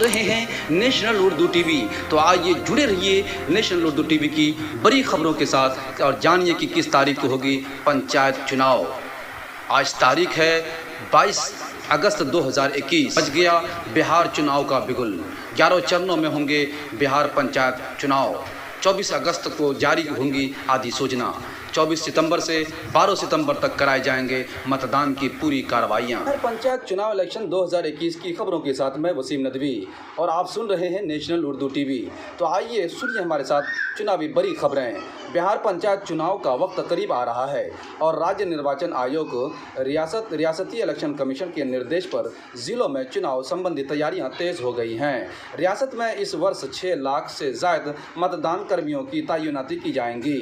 रहे हैं national Urdu TV. तो आइए जुड़े रहिए नेशनल उर्दू टीवी की बड़ी खबरों के साथ और जानिए कि किस तारीख को होगी पंचायत चुनाव। आज तारीख है 22 अगस्त 2021। बज गया बिहार चुनाव का बिगुल। 11 चरणों में होंगे बिहार पंचायत चुनाव। 24 अगस्त को जारी होंगी अधिसूचना। 24 सितंबर से 12 सितंबर तक कराए जाएंगे मतदान की पूरी कार्रवाइयाँ। पंचायत चुनाव इलेक्शन 2021 की खबरों के साथ मैं वसीम नदवी और आप सुन रहे हैं नेशनल उर्दू टीवी। तो आइए सुनिए हमारे साथ चुनावी बड़ी खबरें। बिहार पंचायत चुनाव का वक्त करीब आ रहा है और राज्य निर्वाचन आयोग रियासती इलेक्शन कमीशन के निर्देश पर जिलों में चुनाव संबंधी तैयारियां तेज हो गई हैं। रियासत में इस वर्ष 6 लाख से ज़ायद मतदान कर्मियों की तैनाती की जाएंगी।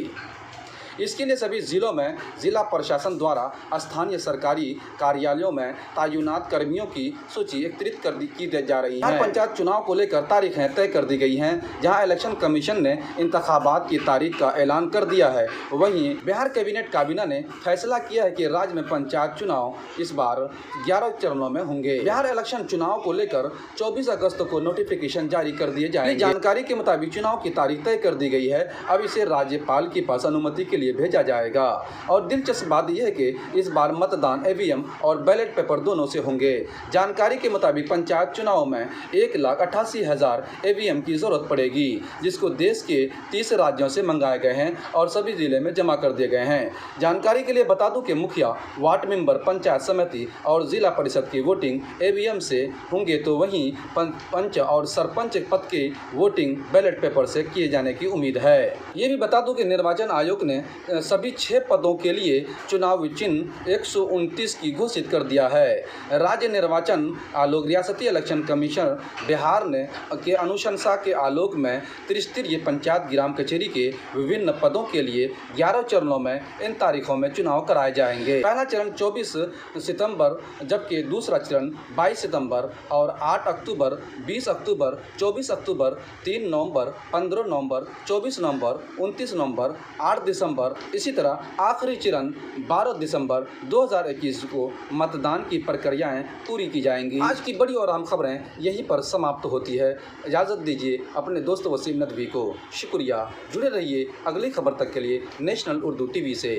इसके लिए सभी जिलों में जिला प्रशासन द्वारा स्थानीय सरकारी कार्यालयों में तैनात कर्मियों की सूची एकत्रित की जा रही है। पंचायत चुनाव को लेकर तारीखें तय कर दी गई हैं, जहां इलेक्शन कमीशन ने इंतखाबात की तारीख का ऐलान कर दिया है। वहीं बिहार कैबिनेट ने फैसला किया है कि राज्य में पंचायत चुनाव इस बार 11 चरणों में होंगे। बिहार इलेक्शन चुनाव को लेकर 24 अगस्त को नोटिफिकेशन जारी कर दिए जाएंगे। जानकारी के मुताबिक चुनाव की तारीख तय कर दी गई है। अब इसे राज्यपाल के पास अनुमति के लिए भेजा जाएगा। और दिलचस्प बात यह है कि इस बार मतदान ईवीएम और बैलेट पेपर दोनों से होंगे। जानकारी के मुताबिक पंचायत चुनाव में 1,88,000 ईवीएम की जरूरत पड़ेगी, जिसको देश के 30 राज्यों से मंगाए गए हैं और सभी जिले में जमा कर दिए गए हैं। जानकारी के लिए बता दूं कि मुखिया, वार्ड मेंबर, पंचायत समिति और जिला परिषद की वोटिंग ईवीएम से होंगे, तो वहीं पंच और सरपंच पद की वोटिंग बैलेट पेपर से किए जाने की उम्मीद है। ये भी बता दूं कि निर्वाचन आयोग ने सभी 6 पदों के लिए चुनाव चिन्ह 129 की घोषित कर दिया है। राज्य निर्वाचन आयोग रियासती इलेक्शन कमीशन बिहार ने के अनुशंसा के आलोक में त्रिस्तरीय पंचायत ग्राम कचहरी के विभिन्न पदों के लिए 11 चरणों में इन तारीखों में चुनाव कराए जाएंगे। पहला चरण 24 सितंबर, जबकि दूसरा चरण 22 सितंबर और 8 अक्टूबर, 20 अक्टूबर, 24 अक्टूबर, 3 नवंबर, 15 नवंबर, 24 नवंबर, 29 नवंबर, 8 दिसंबर। इसी तरह आखिरी चरण 12 दिसंबर 2021 को मतदान की प्रक्रियाएं पूरी की जाएंगी। आज की बड़ी और अहम खबरें यहीं पर समाप्त होती है। इजाज़त दीजिए अपने दोस्त वसीम नदवी को। शुक्रिया। जुड़े रहिए अगली खबर तक के लिए नेशनल उर्दू टीवी से।